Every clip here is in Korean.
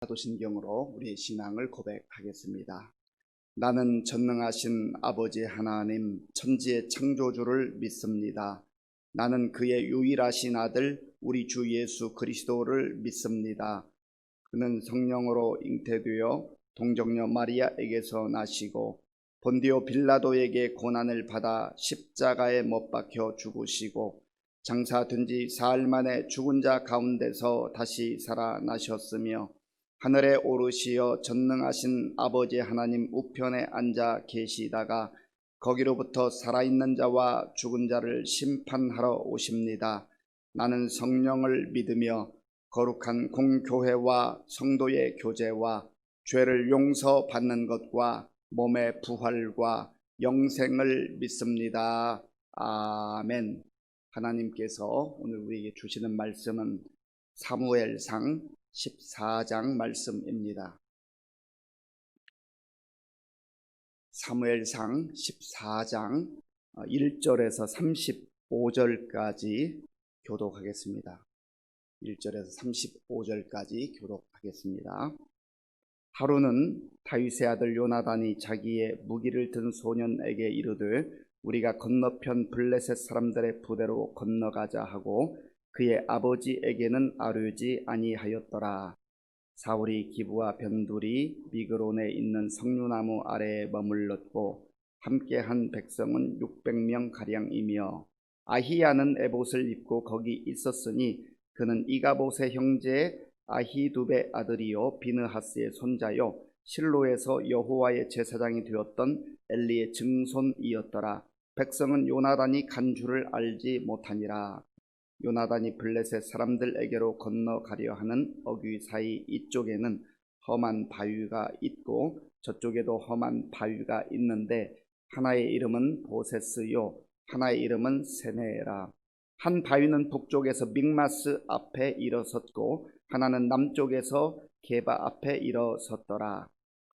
사도신경으로 우리의 신앙을 고백하겠습니다. 나는 전능하신 아버지 하나님 천지의 창조주를 믿습니다. 나는 그의 유일하신 아들 우리 주 예수 그리스도를 믿습니다. 그는 성령으로 잉태되어 동정녀 마리아에게서 나시고 본디오 빌라도에게 고난을 받아 십자가에 못 박혀 죽으시고 장사된 지 사흘 만에 죽은 자 가운데서 다시 살아나셨으며 하늘에 오르시어 전능하신 아버지 하나님 우편에 앉아 계시다가 거기로부터 살아있는 자와 죽은 자를 심판하러 오십니다. 나는 성령을 믿으며 거룩한 공교회와 성도의 교제와 죄를 용서받는 것과 몸의 부활과 영생을 믿습니다. 아멘. 하나님께서 오늘 우리에게 주시는 말씀은 사무엘상 14장 말씀입니다. 사무엘상 14장 1절에서 35절까지 교독하겠습니다. 1절에서 35절까지 교독하겠습니다. 하루는 다윗의 아들 요나단이 자기의 무기를 든 소년에게 이르되 우리가 건너편 블레셋 사람들의 부대로 건너가자 하고 그의 아버지에게는 아뢰지 아니하였더라. 사울이 기브와 변두리 미그론에 있는 석류나무 아래에 머물렀고 함께한 백성은 600명 가량이며 아히야는 에봇을 입고 거기 있었으니 그는 이가봇의 형제 아히두베 아들이요 비느하스의 손자요 실로에서 여호와의 제사장이 되었던 엘리의 증손이었더라. 백성은 요나단이 간 줄을 알지 못하니라. 요나단이 블레셋 사람들에게로 건너가려 하는 어귀 사이 이쪽에는 험한 바위가 있고 저쪽에도 험한 바위가 있는데 하나의 이름은 보세스요 하나의 이름은 세네라. 한 바위는 북쪽에서 믹마스 앞에 일어섰고 하나는 남쪽에서 게바 앞에 일어섰더라.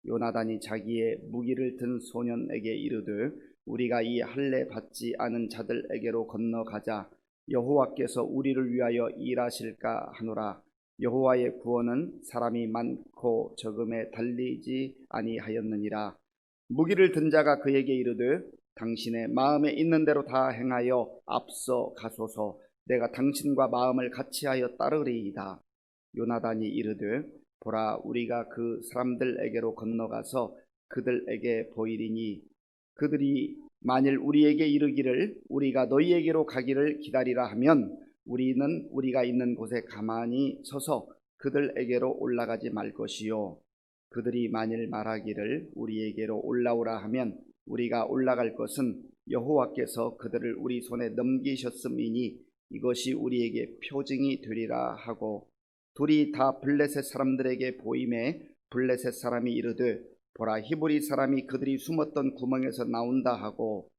요나단이 자기의 무기를 든 소년에게 이르되 우리가 이 할례 받지 않은 자들에게로 건너가자. 여호와께서 우리를 위하여 일하실까 하노라. 여호와의 구원은 사람이 많고 적음에 달리지 아니하였느니라. 무기를 든 자가 그에게 이르되 당신의 마음에 있는 대로 다 행하여 앞서 가소서. 내가 당신과 마음을 같이하여 따르리이다. 요나단이 이르되 보라 우리가 그 사람들에게로 건너가서 그들에게 보이리니 그들이 만일 우리에게 이르기를 우리가 너희에게로 가기를 기다리라 하면 우리는 우리가 있는 곳에 가만히 서서 그들에게로 올라가지 말 것이요 그들이 만일 말하기를 우리에게로 올라오라 하면 우리가 올라갈 것은 여호와께서 그들을 우리 손에 넘기셨음이니 이것이 우리에게 표징이 되리라 하고 둘이 다 블레셋 사람들에게 보임에 블레셋 사람이 이르되 보라 히브리 사람이 그들이 숨었던 구멍에서 나온다 하고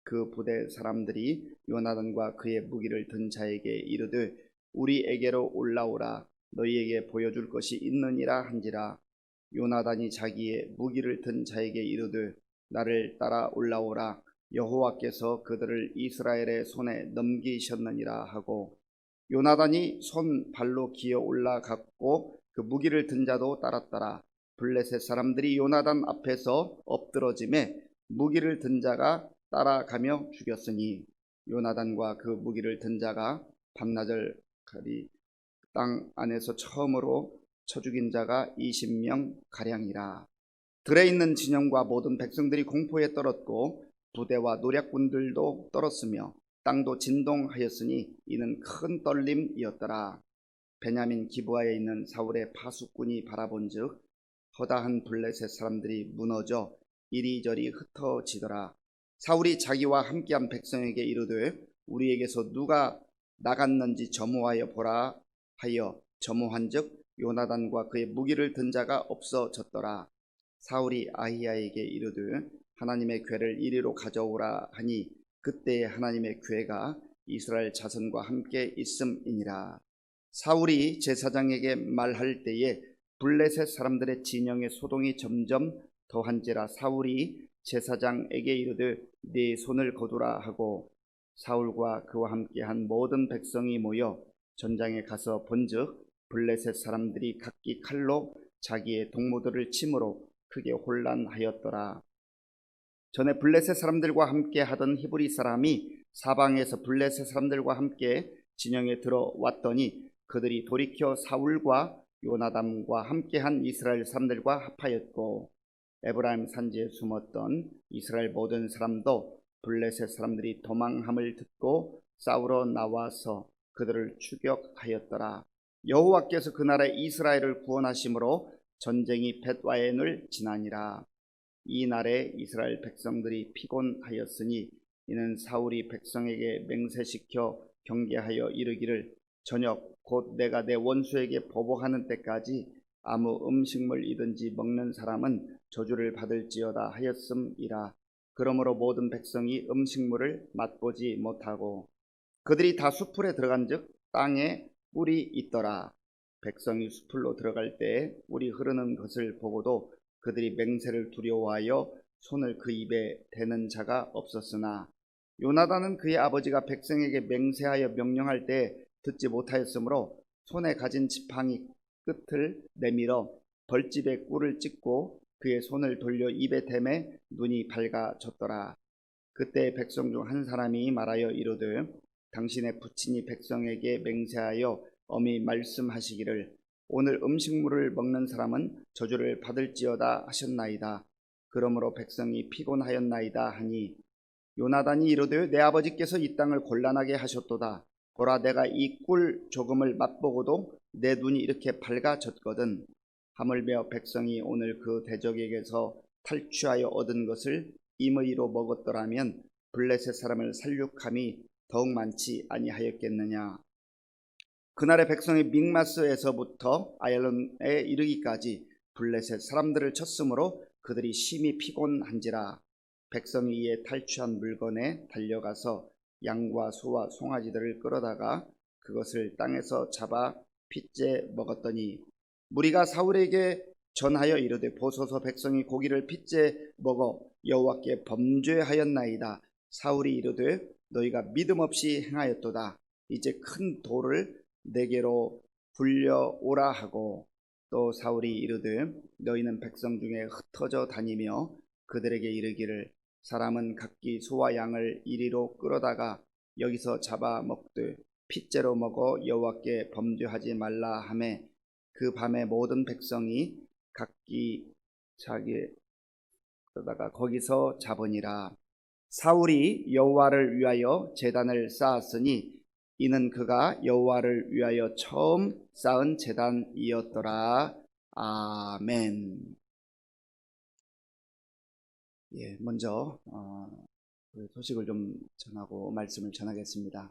그 부대 사람들이 요나단과 그의 무기를 든 자에게 이르되 우리에게로 올라오라 너희에게 보여줄 것이 있느니라 한지라. 요나단이 자기의 무기를 든 자에게 이르되 나를 따라 올라오라 여호와께서 그들을 이스라엘의 손에 넘기셨느니라 하고 요나단이 손 발로 기어 올라갔고 그 무기를 든 자도 따랐더라. 블레셋 사람들이 요나단 앞에서 엎드러짐에 무기를 든 자가 따라가며 죽였으니 요나단과 그 무기를 든 자가 반나절 가리 땅 안에서 처음으로 쳐 죽인 자가 20명 가량이라. 들에 있는 진영과 모든 백성들이 공포에 떨었고 부대와 노략군들도 떨었으며 땅도 진동하였으니 이는 큰 떨림이었더라. 베냐민 기브아에 있는 사울의 파수꾼이 바라본즉 허다한 블레셋 사람들이 무너져 이리저리 흩어지더라. 사울이 자기와 함께한 백성에게 이르되 우리에게서 누가 나갔는지 점호하여 보라 하여 점호한즉 요나단과 그의 무기를 든 자가 없어졌더라. 사울이 아히야에게 이르되 하나님의 궤를 이리로 가져오라 하니 그때에 하나님의 궤가 이스라엘 자손과 함께 있음이니라. 사울이 제사장에게 말할 때에 블레셋 사람들의 진영의 소동이 점점 더한지라. 사울이 제사장에게 이르되 네 손을 거두라 하고 사울과 그와 함께한 모든 백성이 모여 전장에 가서 본즉 블레셋 사람들이 각기 칼로 자기의 동무들을 침으로 크게 혼란하였더라. 전에 블레셋 사람들과 함께 하던 히브리 사람이 사방에서 블레셋 사람들과 함께 진영에 들어왔더니 그들이 돌이켜 사울과 요나담과 함께한 이스라엘 사람들과 합하였고, 에브라임 산지에 숨었던 이스라엘 모든 사람도 블레셋 사람들이 도망함을 듣고 싸우러 나와서 그들을 추격하였더라. 여호와께서 그 나라에 이스라엘을 구원하심으로 전쟁이 벳와엔을 지나니라. 이 날에 이스라엘 백성들이 피곤하였으니 이는 사울이 백성에게 맹세시켜 경계하여 이르기를 저녁 곧 내가 내 원수에게 보복하는 때까지 아무 음식물이든지 먹는 사람은 저주를 받을지어다 하였음이라. 그러므로 모든 백성이 음식물을 맛보지 못하고 그들이 다 수풀에 들어간즉 땅에 뿔이 있더라. 백성이 수풀로 들어갈 때 뿔이 흐르는 것을 보고도 그들이 맹세를 두려워하여 손을 그 입에 대는 자가 없었으나 요나단은 그의 아버지가 백성에게 맹세하여 명령할 때 듣지 못하였으므로 손에 가진 지팡이 끝을 내밀어 벌집에 꿀을 찍고 그의 손을 돌려 입에 대매 눈이 밝아졌더라. 그때 백성 중 한 사람이 말하여 이르되 당신의 부친이 백성에게 맹세하여 엄히 말씀하시기를 오늘 음식물을 먹는 사람은 저주를 받을지어다 하셨나이다. 그러므로 백성이 피곤하였나이다 하니 요나단이 이르되 내 아버지께서 이 땅을 곤란하게 하셨도다. 보라 내가 이 꿀 조금을 맛보고도 내 눈이 이렇게 밝아졌거든. 하물며 백성이 오늘 그 대적에게서 탈취하여 얻은 것을 임의로 먹었더라면 블레셋 사람을 살육함이 더욱 많지 아니하였겠느냐. 그날의 백성이 믹마스에서부터 아얄론에 이르기까지 블레셋 사람들을 쳤으므로 그들이 심히 피곤한지라. 백성이 이에 탈취한 물건에 달려가서 양과 소와 송아지들을 끌어다가 그것을 땅에서 잡아 핏째 먹었더니 무리가 사울에게 전하여 이르되 보소서 백성이 고기를 핏째 먹어 여호와께 범죄하였나이다. 사울이 이르되 너희가 믿음 없이 행하였도다. 이제 큰 돌을 내게로 굴려오라 하고 또 사울이 이르되 너희는 백성 중에 흩어져 다니며 그들에게 이르기를 사람은 각기 소와 양을 이리로 끌어다가 여기서 잡아 먹되 핏째로 먹어 여호와께 범죄하지 말라 하매 그 밤에 모든 백성이 각기 자기 그러다가 거기서 잡으니라. 사울이 여호와를 위하여 제단을 쌓았으니 이는 그가 여호와를 위하여 처음 쌓은 제단이었더라. 아멘. 예, 먼저 그 소식을 좀 전하고 말씀을 전하겠습니다.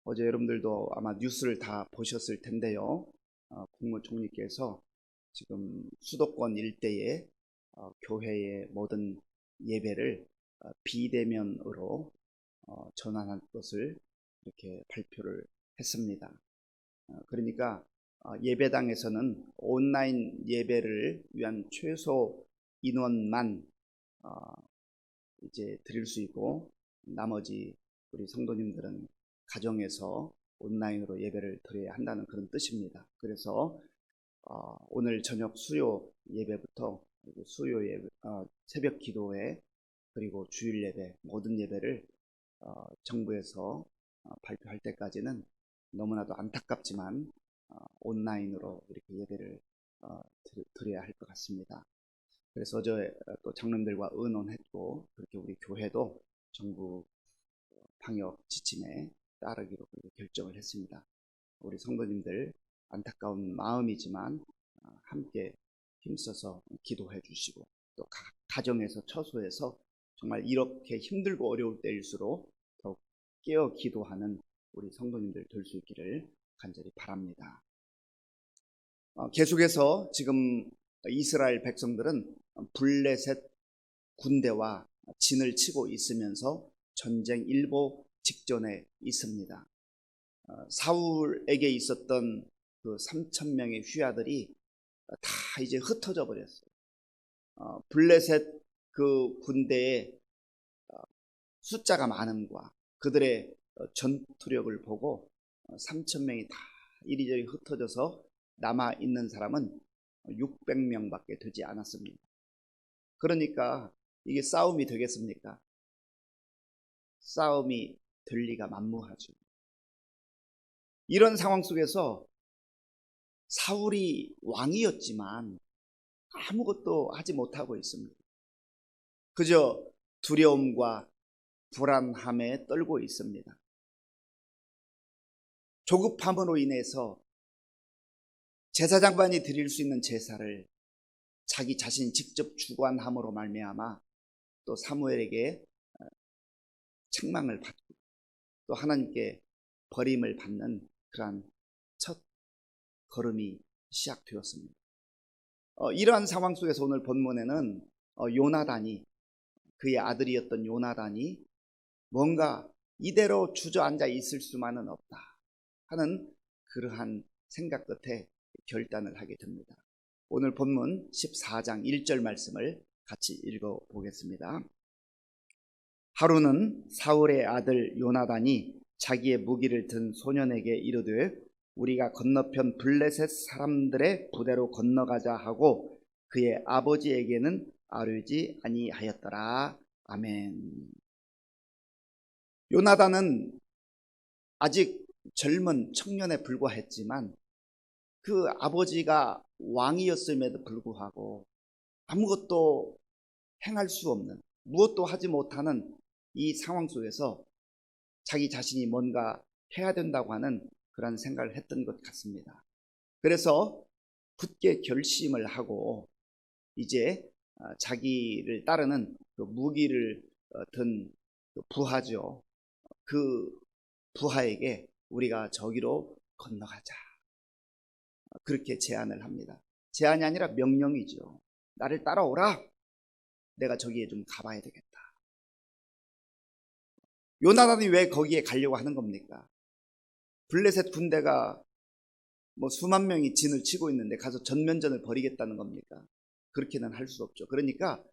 어제 여러분들도 아마 뉴스를 다 보셨을 텐데요. 국무총리께서 지금 수도권 일대의 교회의 모든 예배를 비대면으로 전환할 것을 이렇게 발표를 했습니다. 그러니까 예배당에서는 온라인 예배를 위한 최소 인원만 이제 드릴 수 있고 나머지 우리 성도님들은 가정에서 온라인으로 예배를 드려야 한다는 그런 뜻입니다. 그래서 오늘 저녁 수요 예배부터 수요 예배, 새벽 기도회 그리고 주일 예배 모든 예배를 정부에서 발표할 때까지는 너무나도 안타깝지만 온라인으로 이렇게 예배를 드려야 할 것 같습니다. 그래서 어제 또 장로님들과 의논했고 그렇게 우리 교회도 정부 방역 지침에 따르기로 결정을 했습니다. 우리 성도님들 안타까운 마음이지만 함께 힘써서 기도해 주시고 또 가정에서 처소에서 정말 이렇게 힘들고 어려울 때일수록 더욱 깨어 기도하는 우리 성도님들 될 수 있기를 간절히 바랍니다. 계속해서 지금 이스라엘 백성들은 블레셋 군대와 진을 치고 있으면서 전쟁 일보 직전에 있습니다. 사울에게 있었던 그 3,000명의 휘하들이 다 이제 흩어져 버렸어요. 블레셋 그 군대의 숫자가 많음과 그들의 전투력을 보고 3,000명이 다 이리저리 흩어져서 남아 있는 사람은 600명밖에 되지 않았습니다. 그러니까 이게 싸움이 되겠습니까? 싸움이 될 리가 만무하죠. 이런 상황 속에서 사울이 왕이었지만 아무것도 하지 못하고 있습니다. 그저 두려움과 불안함에 떨고 있습니다. 조급함으로 인해서 제사장반이 드릴 수 있는 제사를 자기 자신이 직접 주관함으로 말미암아 또 사무엘에게 책망을 받고 또 하나님께 버림을 받는 그러한 첫 걸음이 시작되었습니다. 이러한 상황 속에서 오늘 본문에는 요나단이, 그의 아들이었던 요나단이 뭔가 이대로 주저앉아 있을 수만은 없다 하는 그러한 생각 끝에 결단을 하게 됩니다. 오늘 본문 14장 1절 말씀을 같이 읽어보겠습니다. 하루는 사울의 아들 요나단이 자기의 무기를 든 소년에게 이르되 우리가 건너편 블레셋 사람들의 부대로 건너가자 하고 그의 아버지에게는 아뢰지 아니하였더라. 아멘. 요나단은 아직 젊은 청년에 불과했지만 그 아버지가 왕이었음에도 불구하고 아무것도 행할 수 없는, 무엇도 하지 못하는 이 상황 속에서 자기 자신이 뭔가 해야 된다고 하는 그런 생각을 했던 것 같습니다. 그래서 굳게 결심을 하고 이제 자기를 따르는 그 무기를 든 부하죠. 그 부하에게 우리가 저기로 건너가자, 그렇게 제안을 합니다. 제안이 아니라 명령이죠. 나를 따라오라. 내가 저기에 좀 가봐야 되겠다. 요나단이 왜 거기에 가려고 하는 겁니까? 블레셋 군대가 뭐 수만 명이 진을 치고 있는데 가서 전면전을 벌이겠다는 겁니까? 그렇게는 할 수 없죠. 그러니까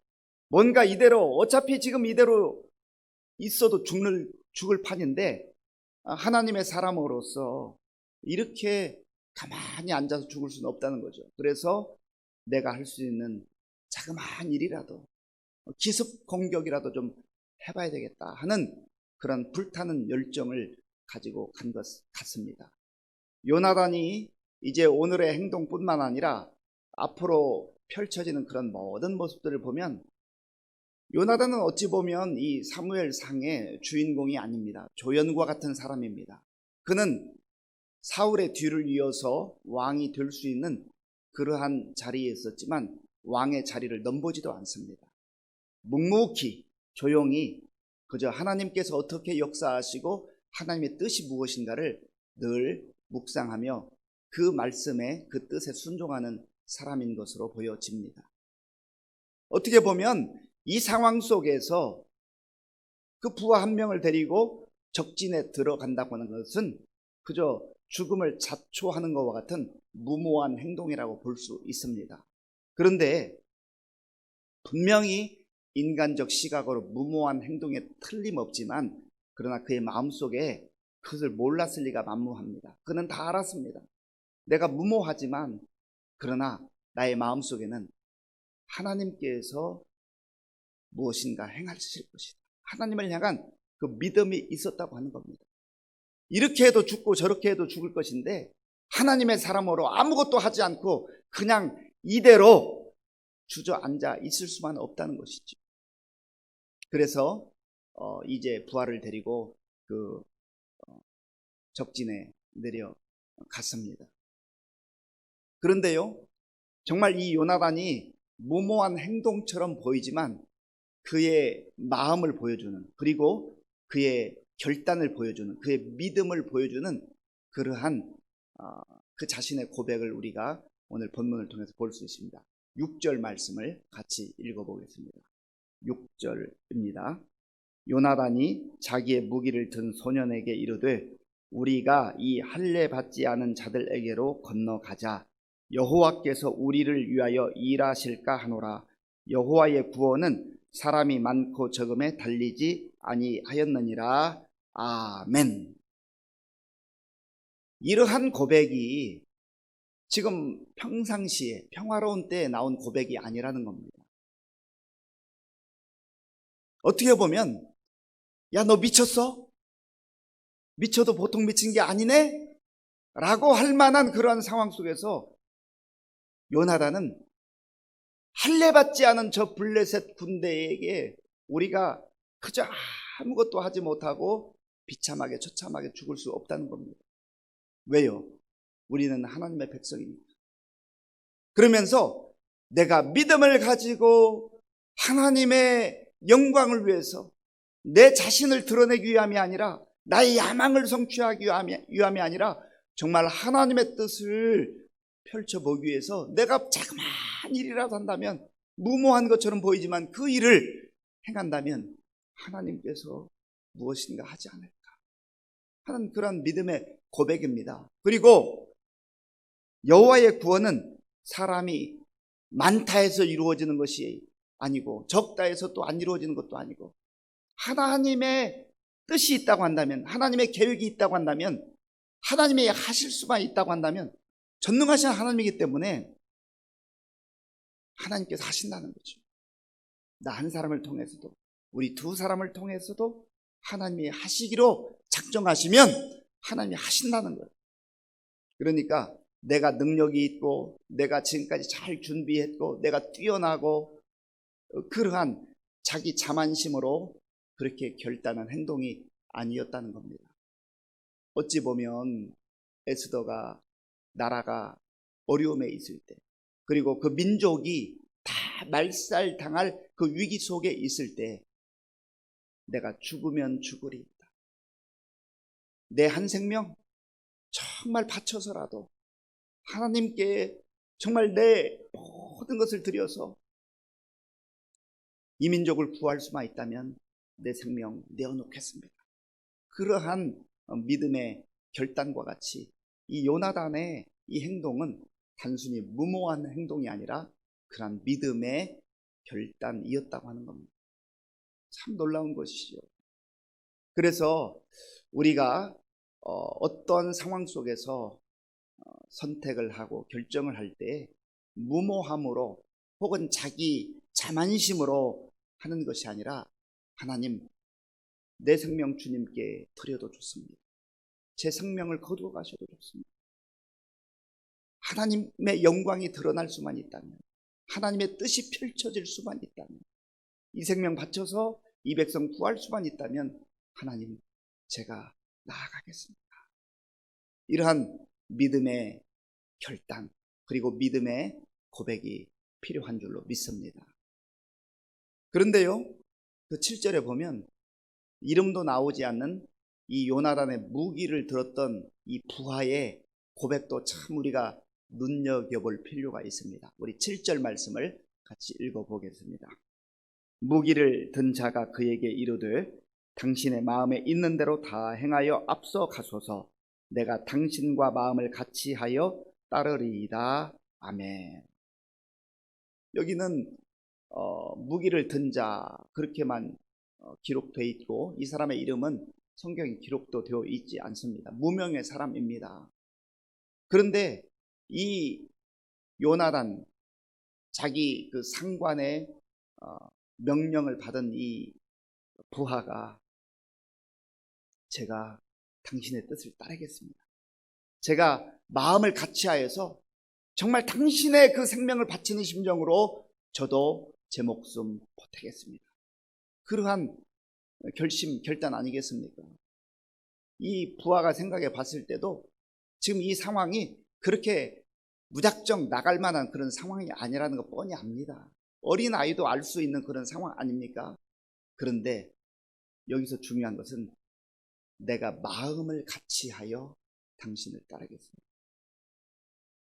뭔가 이대로, 어차피 지금 이대로 있어도 죽을 판인데 하나님의 사람으로서 이렇게 가만히 앉아서 죽을 수는 없다는 거죠. 그래서 내가 할 수 있는 자그마한 일이라도, 기습 공격이라도 좀 해봐야 되겠다 하는 그런 불타는 열정을 가지고 간 것 같습니다. 요나단이 이제 오늘의 행동뿐만 아니라 앞으로 펼쳐지는 그런 모든 모습들을 보면 요나단은 어찌 보면 이 사무엘상의 주인공이 아닙니다. 조연과 같은 사람입니다. 그는 사울의 뒤를 이어서 왕이 될 수 있는 그러한 자리에 있었지만 왕의 자리를 넘보지도 않습니다. 묵묵히 조용히 그저 하나님께서 어떻게 역사하시고 하나님의 뜻이 무엇인가를 늘 묵상하며 그 말씀에, 그 뜻에 순종하는 사람인 것으로 보여집니다. 어떻게 보면 이 상황 속에서 그 부하 한 명을 데리고 적진에 들어간다고 하는 것은 그저 죽음을 자초하는 것과 같은 무모한 행동이라고 볼 수 있습니다. 그런데 분명히 인간적 시각으로 무모한 행동에 틀림없지만 그러나 그의 마음속에 그것을 몰랐을 리가 만무합니다. 그는 다 알았습니다. 내가 무모하지만 그러나 나의 마음속에는 하나님께서 무엇인가 행하실 것이다. 하나님을 향한 그 믿음이 있었다고 하는 겁니다. 이렇게 해도 죽고 저렇게 해도 죽을 것인데 하나님의 사람으로 아무것도 하지 않고 그냥 이대로 주저앉아 있을 수만 없다는 것이죠. 그래서 이제 부하를 데리고 그 적진에 내려갔습니다. 그런데요, 정말 이 요나단이 무모한 행동처럼 보이지만 그의 마음을 보여주는, 그리고 그의 결단을 보여주는, 그의 믿음을 보여주는 그러한 그 자신의 고백을 우리가 오늘 본문을 통해서 볼 수 있습니다. 6절 말씀을 같이 읽어보겠습니다. 6절입니다. 요나단이 자기의 무기를 든 소년에게 이르되 우리가 이 할례 받지 않은 자들에게로 건너가자. 여호와께서 우리를 위하여 일하실까 하노라. 여호와의 구원은 사람이 많고 적음에 달리지 아니하였느니라. 아멘. 이러한 고백이 지금 평상시에 평화로운 때에 나온 고백이 아니라는 겁니다. 어떻게 보면 야, 너 미쳤어? 미쳐도 보통 미친 게 아니네? 라고 할 만한 그러한 상황 속에서 요나단은 할례받지 않은 저 블레셋 군대에게 우리가 그저 아무것도 하지 못하고 비참하게 처참하게 죽을 수 없다는 겁니다. 왜요? 우리는 하나님의 백성입니다. 그러면서 내가 믿음을 가지고 하나님의 영광을 위해서 내 자신을 드러내기 위함이 아니라 나의 야망을 성취하기 위함이 아니라 정말 하나님의 뜻을 펼쳐보기 위해서 내가 자그마한 일이라도 한다면, 무모한 것처럼 보이지만 그 일을 행한다면 하나님께서 무엇인가 하지 않을까 하는 그런 믿음의 고백입니다. 그리고 여호와의 구원은 사람이 많다 해서 이루어지는 것이 아니고 적다 해서 또 안 이루어지는 것도 아니고, 하나님의 뜻이 있다고 한다면, 하나님의 계획이 있다고 한다면, 하나님이 하실 수만 있다고 한다면 전능하신 하나님이기 때문에 하나님께서 하신다는 거죠. 나 한 사람을 통해서도, 우리 두 사람을 통해서도 하나님이 하시기로 작정하시면 하나님이 하신다는 거예요. 그러니까 내가 능력이 있고 내가 지금까지 잘 준비했고 내가 뛰어나고 그러한 자기 자만심으로 그렇게 결단한 행동이 아니었다는 겁니다. 어찌 보면 에스더가 나라가 어려움에 있을 때, 그리고 그 민족이 다 말살당할 그 위기 속에 있을 때 내가 죽으면 죽으리이다, 내 한 생명 정말 바쳐서라도 하나님께 정말 내 모든 것을 드려서 이 민족을 구할 수만 있다면 내 생명 내어놓겠습니다. 그러한 믿음의 결단과 같이 이 요나단의 이 행동은 단순히 무모한 행동이 아니라 그런 믿음의 결단이었다고 하는 겁니다. 참 놀라운 것이죠. 그래서 우리가 어떤 상황 속에서 선택을 하고 결정을 할 때 무모함으로 혹은 자기 자만심으로 하는 것이 아니라, 하나님, 내 생명 주님께 드려도 좋습니다. 제 생명을 거두어 가셔도 좋습니다. 하나님의 영광이 드러날 수만 있다면, 하나님의 뜻이 펼쳐질 수만 있다면, 이 생명 바쳐서 이 백성 구할 수만 있다면 하나님, 제가 나아가겠습니다. 이러한 믿음의 결단, 그리고 믿음의 고백이 필요한 줄로 믿습니다. 그런데요, 그 7절에 보면 이름도 나오지 않는 이 요나단의 무기를 들었던 이 부하의 고백도 참 우리가 눈여겨볼 필요가 있습니다. 우리 7절 말씀을 같이 읽어보겠습니다. 무기를 든 자가 그에게 이르되 당신의 마음에 있는 대로 다 행하여 앞서 가소서. 내가 당신과 마음을 같이 하여 따르리이다. 아멘. 여기는 무기를 든 자 그렇게만 기록되어 있고, 이 사람의 이름은 성경에 기록도 되어 있지 않습니다. 무명의 사람입니다. 그런데 이 요나단, 자기 그 상관의 명령을 받은 이 부하가, 제가 당신의 뜻을 따르겠습니다. 제가 마음을 같이하여서 정말 당신의 그 생명을 바치는 심정으로 저도 제 목숨 보태겠습니다. 그러한 결단 아니겠습니까? 이 부하가 생각해 봤을 때도 지금 이 상황이 그렇게 무작정 나갈 만한 그런 상황이 아니라는 거 뻔히 압니다. 어린 아이도 알 수 있는 그런 상황 아닙니까? 그런데 여기서 중요한 것은 내가 마음을 같이하여 당신을 따르겠습니다.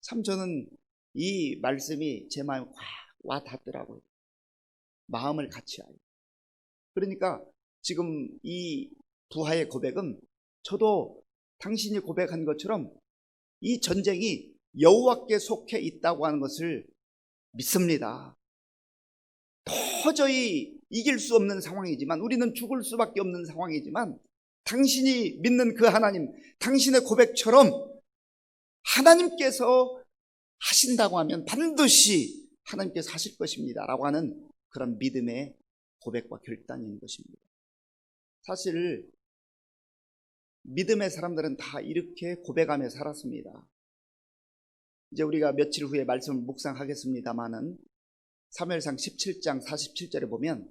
참 저는 이 말씀이 제 마음에 확 와 닿더라고요. 마음을 같이하여. 그러니까 지금 이 부하의 고백은 저도 당신이 고백한 것처럼 이 전쟁이 여호와께 속해 있다고 하는 것을 믿습니다. 도저히 이길 수 없는 상황이지만, 우리는 죽을 수밖에 없는 상황이지만, 당신이 믿는 그 하나님, 당신의 고백처럼 하나님께서 하신다고 하면 반드시 하나님께서 하실 것입니다 라고 하는 그런 믿음의 고백과 결단인 것입니다. 사실 믿음의 사람들은 다 이렇게 고백하며 살았습니다. 이제 우리가 며칠 후에 말씀을 묵상하겠습니다마는 사무엘상 17장 47절에 보면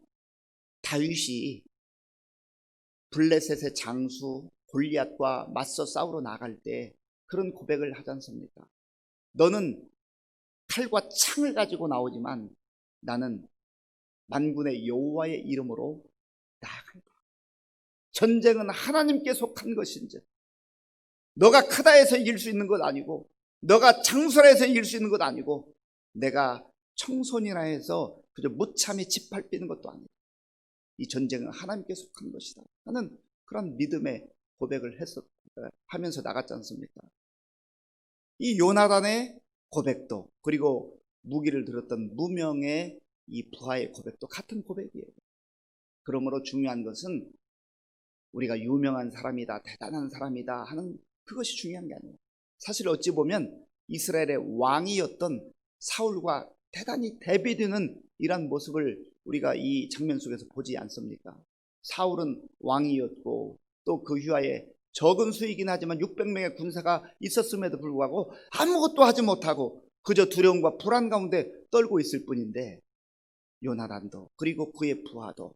다윗이 블레셋의 장수 골리앗과 맞서 싸우러 나갈 때 그런 고백을 하지 않습니까? 너는 칼과 창을 가지고 나오지만 나는 만군의 여호와의 이름으로 나아간다. 전쟁은 하나님께 속한 것인지, 너가 크다 해서 이길 수 있는 것 아니고, 너가 장수라 해서 이길 수 있는 것 아니고, 내가 청손이라 해서 그저 무참히 짓밟히는 것도 아니다. 이 전쟁은 하나님께 속한 것이다 하는 그런 믿음의 고백을 하면서 나갔지 않습니까? 이 요나단의 고백도, 그리고 무기를 들었던 무명의 이 부하의 고백도 같은 고백이에요. 그러므로 중요한 것은 우리가 유명한 사람이다, 대단한 사람이다 하는 그것이 중요한 게 아니에요. 사실 어찌 보면 이스라엘의 왕이었던 사울과 대단히 대비되는 이런 모습을 우리가 이 장면 속에서 보지 않습니까? 사울은 왕이었고 또 그 휘하에 적은 수이긴 하지만 600명의 군사가 있었음에도 불구하고 아무것도 하지 못하고 그저 두려움과 불안 가운데 떨고 있을 뿐인데, 요나단도 그리고 그의 부하도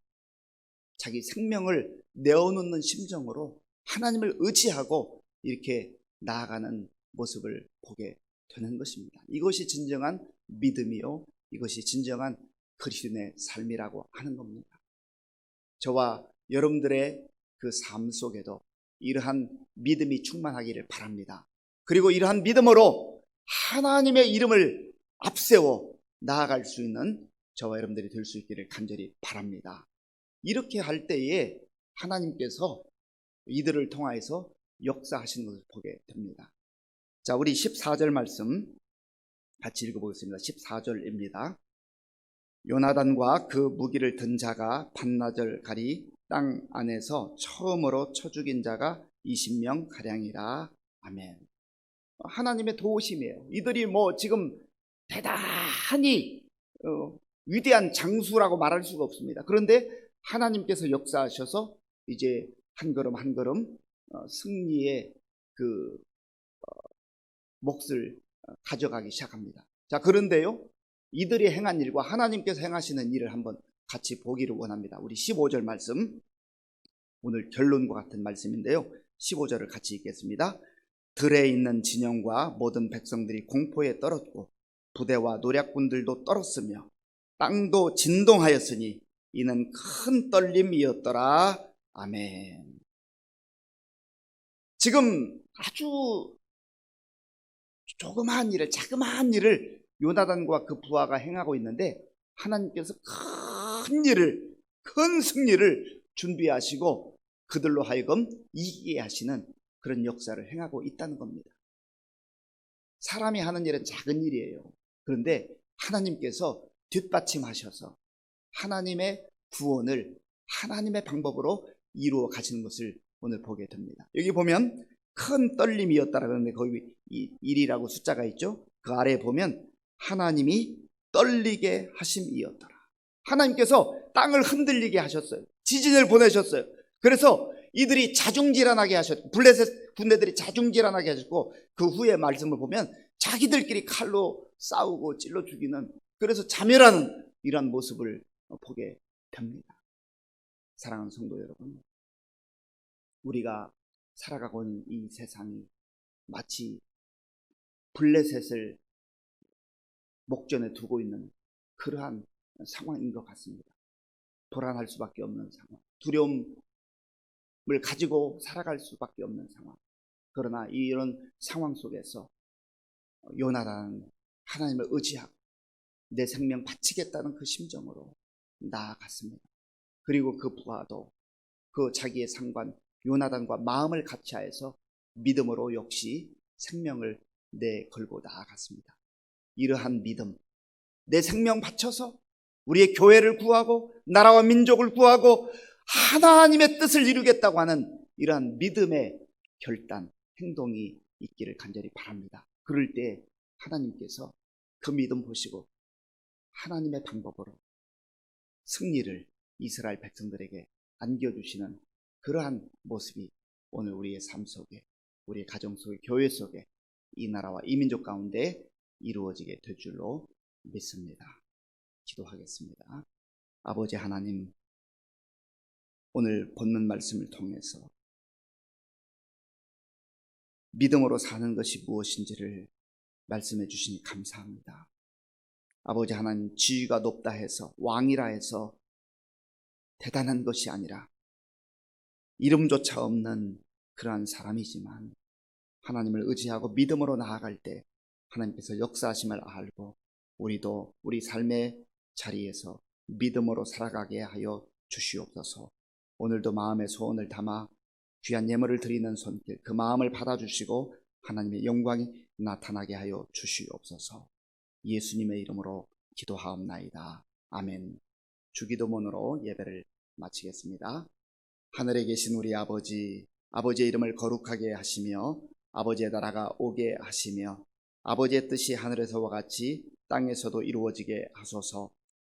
자기 생명을 내어놓는 심정으로 하나님을 의지하고 이렇게 나아가는 모습을 보게 되는 것입니다. 이것이 진정한 믿음이요, 이것이 진정한 그리스도인의 삶이라고 하는 겁니다. 저와 여러분들의 그 삶 속에도 이러한 믿음이 충만하기를 바랍니다. 그리고 이러한 믿음으로 하나님의 이름을 앞세워 나아갈 수 있는 저와 여러분들이 될 수 있기를 간절히 바랍니다. 이렇게 할 때에 하나님께서 이들을 통하여서 역사하시는 것을 보게 됩니다. 자, 우리 14절 말씀 같이 읽어보겠습니다. 14절입니다. 요나단과 그 무기를 든 자가 반나절 가리 땅 안에서 처음으로 쳐 죽인 자가 20명 가량이라. 아멘. 하나님의 도우심이에요. 이들이 뭐 지금 대단히 위대한 장수라고 말할 수가 없습니다. 그런데 하나님께서 역사하셔서 이제 한 걸음 한 걸음 승리의 그 몫을 가져가기 시작합니다. 자, 그런데요, 이들이 행한 일과 하나님께서 행하시는 일을 한번 같이 보기를 원합니다. 우리 15절 말씀, 오늘 결론과 같은 말씀인데요, 15절을 같이 읽겠습니다. 들에 있는 진영과 모든 백성들이 공포에 떨었고 부대와 노략군들도 떨었으며 땅도 진동하였으니 이는 큰 떨림이었더라. 아멘. 지금 아주 조그마한 일을, 자그마한 일을 요나단과 그 부하가 행하고 있는데 하나님께서 큰 일을, 큰 승리를 준비하시고 그들로 하여금 이기게 하시는 그런 역사를 행하고 있다는 겁니다. 사람이 하는 일은 작은 일이에요. 그런데 하나님께서 뒷받침하셔서 하나님의 구원을 하나님의 방법으로 이루어 가시는 것을 오늘 보게 됩니다. 여기 보면 큰 떨림이었다라 그러는데 거기 이 1이라고 숫자가 있죠. 그 아래에 보면 하나님이 떨리게 하심이었더라. 하나님께서 땅을 흔들리게 하셨어요. 지진을 보내셨어요. 그래서 이들이 자중질환하게 하셨고, 블레셋 군대들이 자중질환하게 하셨고, 그 후에 말씀을 보면 자기들끼리 칼로 싸우고 찔러 죽이는, 그래서 자멸하는 이러한 모습을 보게 됩니다. 사랑하는 성도 여러분, 우리가 살아가고 있는 이 세상이 마치 블레셋을 목전에 두고 있는 그러한 상황인 것 같습니다. 불안할 수밖에 없는 상황, 두려움을 가지고 살아갈 수밖에 없는 상황. 그러나 이런 상황 속에서 요나단은 하나님을 의지하고 내 생명 바치겠다는 그 심정으로 나아갔습니다. 그리고 그 부하도 그 자기의 상관 요나단과 마음을 같이하여서 믿음으로 역시 생명을 내걸고 나아갔습니다. 이러한 믿음, 내 생명 바쳐서 우리의 교회를 구하고 나라와 민족을 구하고 하나님의 뜻을 이루겠다고 하는 이러한 믿음의 결단, 행동이 있기를 간절히 바랍니다. 그럴 때 하나님께서 그 믿음 보시고 하나님의 방법으로 승리를 이스라엘 백성들에게 안겨주시는 그러한 모습이 오늘 우리의 삶 속에, 우리의 가정 속에, 교회 속에, 이 나라와 이 민족 가운데 이루어지게 될 줄로 믿습니다. 기도하겠습니다. 아버지 하나님, 오늘 본문 말씀을 통해서 믿음으로 사는 것이 무엇인지를 말씀해 주시니 감사합니다. 아버지 하나님, 지위가 높다 해서, 왕이라 해서 대단한 것이 아니라 이름조차 없는 그러한 사람이지만 하나님을 의지하고 믿음으로 나아갈 때 하나님께서 역사하심을 알고 우리도 우리 삶의 자리에서 믿음으로 살아가게 하여 주시옵소서. 오늘도 마음의 소원을 담아 귀한 예물을 드리는 손길, 그 마음을 받아주시고 하나님의 영광이 나타나게 하여 주시옵소서. 예수님의 이름으로 기도하옵나이다. 아멘. 주기도문으로 예배를 마치겠습니다. 하늘에 계신 우리 아버지, 아버지의 이름을 거룩하게 하시며 아버지의 나라가 오게 하시며 아버지의 뜻이 하늘에서와 같이 땅에서도 이루어지게 하소서.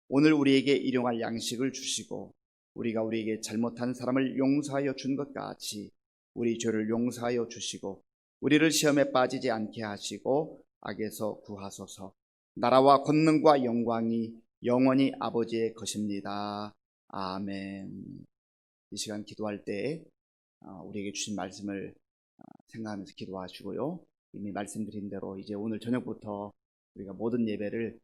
오늘 우리에게 일용할 양식을 주시고 우리가 우리에게 잘못한 사람을 용서하여 준 것 같이 우리 죄를 용서하여 주시고 우리를 시험에 빠지지 않게 하시고 악에서 구하소서. 나라와 권능과 영광이 영원히 아버지의 것입니다. 아멘. 이 시간 기도할 때 우리에게 주신 말씀을 생각하면서 기도하시고요. 이미 말씀드린 대로 이제 오늘 저녁부터 우리가 모든 예배를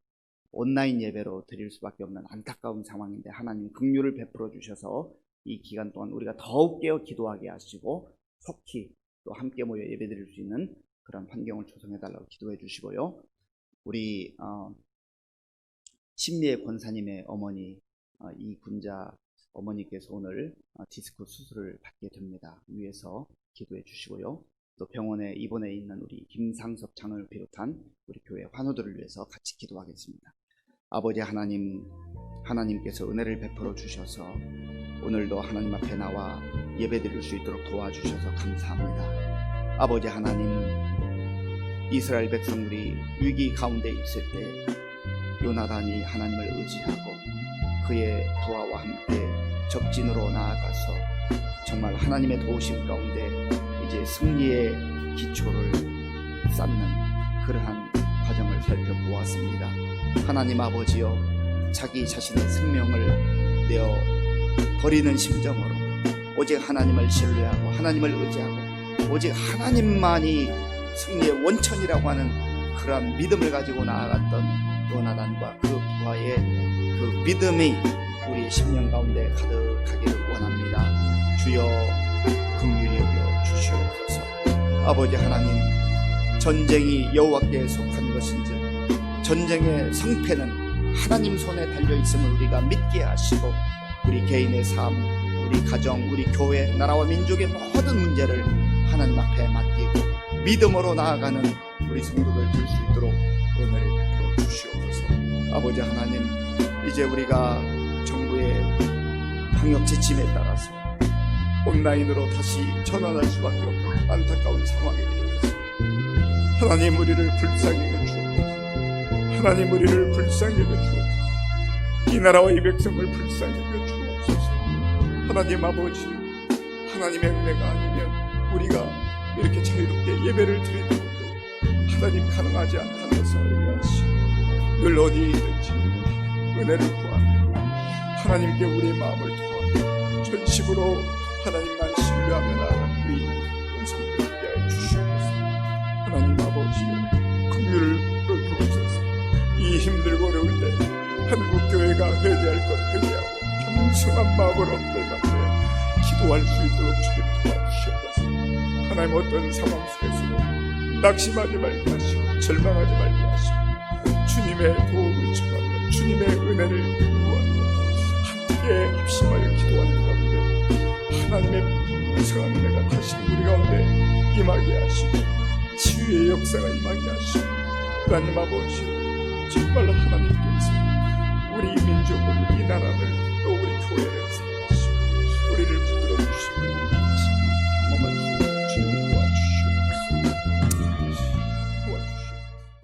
온라인 예배로 드릴 수밖에 없는 안타까운 상황인데 하나님 긍휼을 베풀어 주셔서 이 기간 동안 우리가 더욱 깨어 기도하게 하시고 속히 또 함께 모여 예배 드릴 수 있는 그런 환경을 조성해 달라고 기도해 주시고요. 우리 신미애 권사님의 어머니 이군자 어머니께서 오늘 디스크 수술을 받게 됩니다. 위에서 기도해 주시고요. 또 병원에 입원해 있는 우리 김상섭 장로를 비롯한 우리 교회 환우들을 위해서 같이 기도하겠습니다. 아버지 하나님, 하나님께서 은혜를 베풀어 주셔서 오늘도 하나님 앞에 나와 예배 드릴 수 있도록 도와주셔서 감사합니다. 아버지 하나님, 이스라엘 백성들이 위기 가운데 있을 때 요나단이 하나님을 의지하고 그의 부하와 함께 적진으로 나아가서 정말 하나님의 도우심 가운데 이제 승리의 기초를 쌓는 그러한 과정을 살펴보았습니다. 하나님 아버지여, 자기 자신의 생명을 내어 버리는 심정으로 오직 하나님을 신뢰하고 하나님을 의지하고 오직 하나님만이 승리의 원천이라고 하는 그러한 믿음을 가지고 나아갔던 요나단과 그 부하의 그 믿음이 우리 심령 가운데 가득하기를 원합니다. 주여 긍휼히 여겨 주시옵소서. 아버지 하나님, 전쟁이 여호와께 속한 것인지 전쟁의 성패는 하나님 손에 달려있음을 우리가 믿게 하시고 우리 개인의 삶, 우리 가정, 우리 교회, 나라와 민족의 모든 문제를 하나님 앞에 맡기고 믿음으로 나아가는 우리 성도들 될 수 있도록 은혜를 베풀어 주시옵소서. 아버지 하나님, 이제 우리가 정부의 방역 지침에 따라서 온라인으로 다시 전환할 수밖에 없는 안타까운 상황에 이르렀습니다. 하나님, 우리를 불쌍히 여주옵소서. 하나님, 우리를 불쌍히 여주옵소서. 이 나라와 이 백성을 불쌍히 여주옵소서. 하나님 아버지, 하나님의 은혜가 아니면 우리가 이렇게 자유롭게 예배를 드리는 것도 하나님 가능하지 않다는 것을 알게 하시고 늘 어디에 있든지 은혜를 구합니다. 하나님께 우리의 마음을 통하여 전심으로 하나님만 신뢰하며 나아가는 우리 성도들 되게 하여 주시옵소서. 하나님 아버지, 긍휼을 베풀어주소서. 이 힘들고 어려울 때 한국교회가 회개할 것 회개하고 겸손한 마음으로 엎드려 기도할 수 있도록 주님 도와주시옵소서. 하나님, 어떤 상황 속에서도 낙심하지 말게 하시고 절망하지 말게 하시고 주님의 도움을 청하며 주님의 은혜를 구하며 함께 합심하여 기도하는 가운데 하나님의 무상한 은혜가 다시 우리 가운데 임하게 하시고 치유의 역사가 임하게 하시고 하나님 아버지, 정말 하나님께서 우리 민족을, 이 나라를, 또 우리 교회를 사랑하시고 우리를 붙들어 주시고 경험하시고